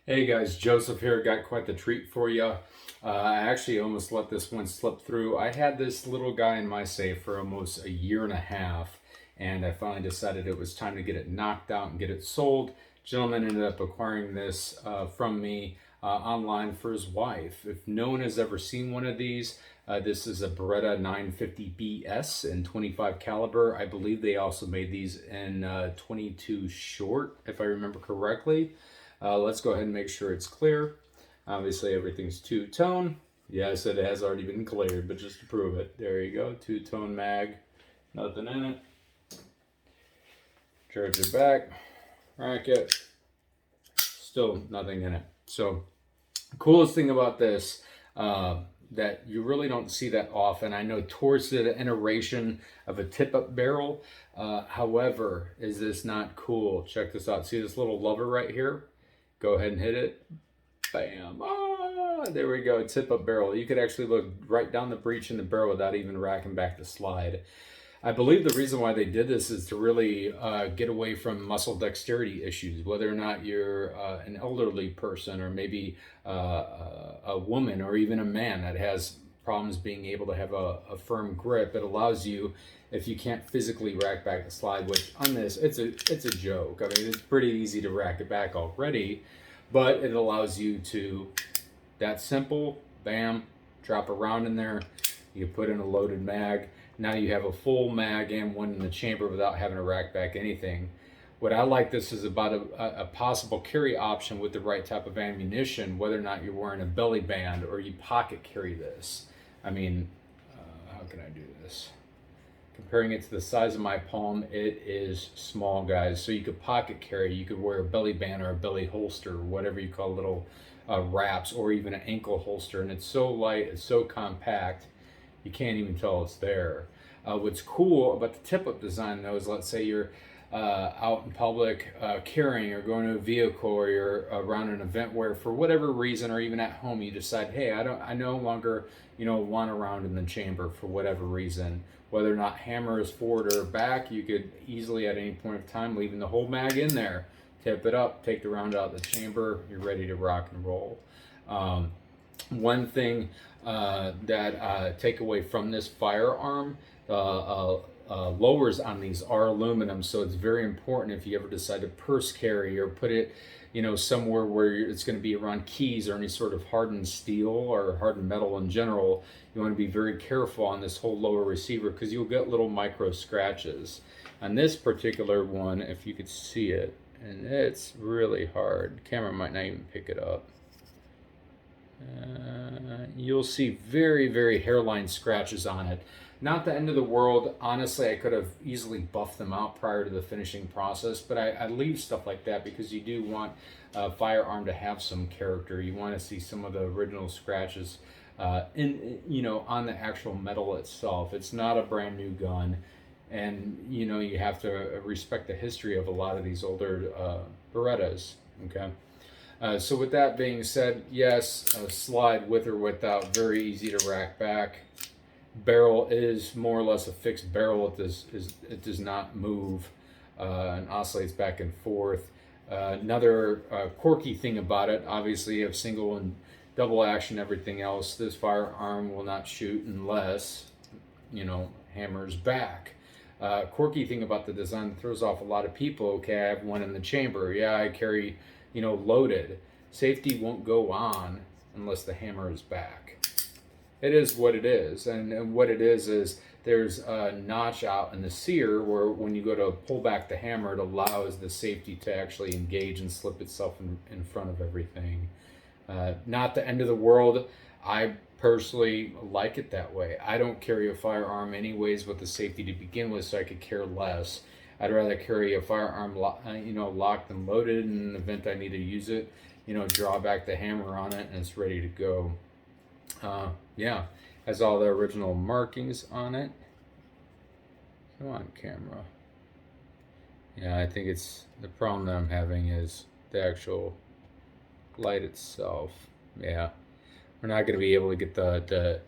Hey guys, Joseph here. Got quite the treat for you. I actually almost let this one slip through. I had this little guy in my safe for almost a year and a half, and I finally decided it was time to get it knocked out and get it sold. Gentleman ended up acquiring this from me online for his wife. If no one has ever seen one of these, this is a Beretta 950BS in 25 caliber. I believe they also made these in 22 short, if I remember correctly. Let's go ahead and make sure it's clear. Obviously, everything's two-tone. Yes, it has already been cleared, but just to prove it, there you go. Two-tone mag, nothing in it. Charge it back, rack it, still nothing in it. So, the coolest thing about this that you really don't see that often. I know towards the iteration of a tip-up barrel. However, is this not cool? Check this out. See this little lever right here? Go ahead and hit it. Bam. Ah, there we go. Tip up barrel. You could actually look right down the breech in the barrel without even racking back the slide. I believe the reason why they did this is to really get away from muscle dexterity issues, whether or not you're an elderly person or maybe a woman or even a man that has problems being able to have a firm grip. It allows you, if you can't physically rack back the slide, which on this, it's a joke. I mean, it's pretty easy to rack it back already, but it allows you to, that simple, bam, drop a round in there, you put in a loaded mag. Now you have a full mag and one in the chamber without having to rack back anything. What I like this is about a possible carry option with the right type of ammunition, whether or not you're wearing a belly band or you pocket carry this. I mean, how can I do this? Comparing it to the size of my palm, it is small, guys. So you could pocket carry, you could wear a belly band or a belly holster, whatever you call little wraps, or even an ankle holster. And it's so light, it's so compact, you can't even tell it's there. What's cool about the tip-up design, though, is let's say you're out in public carrying or going to a vehicle or you're around an event where for whatever reason or even at home you decide, hey, I no longer want a round in the chamber for whatever reason, whether or not hammer is forward or back, you could easily at any point of time leaving the whole mag in there, tip it up, take the round out of the chamber, you're ready to rock and roll. One thing that take away from this firearm, lowers on these are aluminum, so it's very important if you ever decide to purse carry or put it, somewhere where it's going to be around keys or any sort of hardened steel or hardened metal in general. You want to be very careful on this whole lower receiver because you'll get little micro scratches. On this particular one, if you could see it, and it's really hard, camera might not even pick it up. You'll see very, very hairline scratches on it. Not the end of the world. Honestly, I could have easily buffed them out prior to the finishing process, but I leave stuff like that because you do want a firearm to have some character. You want to see some of the original scratches on the actual metal itself. It's not a brand new gun, and you have to respect the history of a lot of these older Berettas. Okay. So with that being said, yes, slide with or without, very easy to rack back. Barrel is more or less a fixed barrel. It does not move and oscillates back and forth. Another quirky thing about it, obviously you have single and double action, everything else. This firearm will not shoot unless, hammers back. Quirky thing about the design that throws off a lot of people. Okay, I have one in the chamber. Yeah, I carry loaded. Safety won't go on unless the hammer is back. It is what it is, and what it is there's a notch out in the sear where when you go to pull back the hammer, it allows the safety to actually engage and slip itself in front of everything. Not the end of the world. I personally like it that way. I don't carry a firearm anyways with the safety to begin with, so I could care less. I'd rather carry a firearm, locked and loaded in the event I need to use it. Draw back the hammer on it, and it's ready to go. Yeah, has all the original markings on it. Come on, camera. Yeah, I think it's the problem that I'm having is the actual light itself. Yeah, we're not going to be able to get the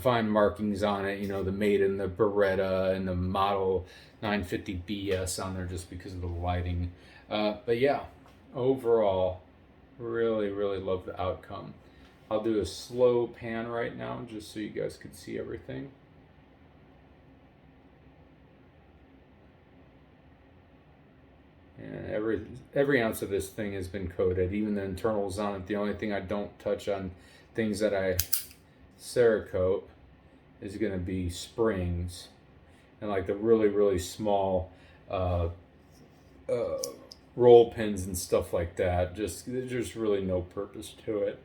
fine markings on it, the made in the Beretta and the model 950BS on there just because of the lighting. But yeah, overall, Really, really love the outcome. I'll do a slow pan right now just so you guys can see everything. And every ounce of this thing has been coated, even the internals on it. The only thing I don't touch on things that I Cerakote is going to be springs and like the really, really small roll pins and stuff like that. There's really no purpose to it.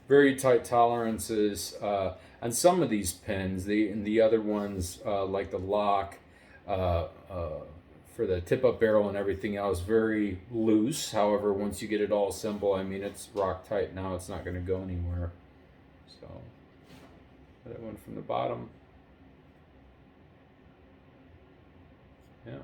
Very tight tolerances on some of these pins. The other ones, like the lock for the tip-up barrel and everything else, very loose. However, once you get it all assembled, I mean, it's rock tight now. It's not going to go anywhere. So that one from the bottom. Yeah.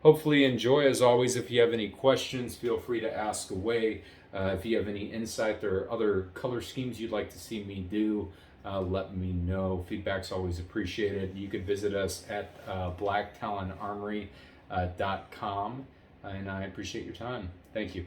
Hopefully you enjoy. As always, if you have any questions, feel free to ask away. If you have any insight or other color schemes you'd like to see me do, let me know. Feedback's always appreciated. You could visit us at blacktalonarmory.com, and I appreciate your time. Thank you.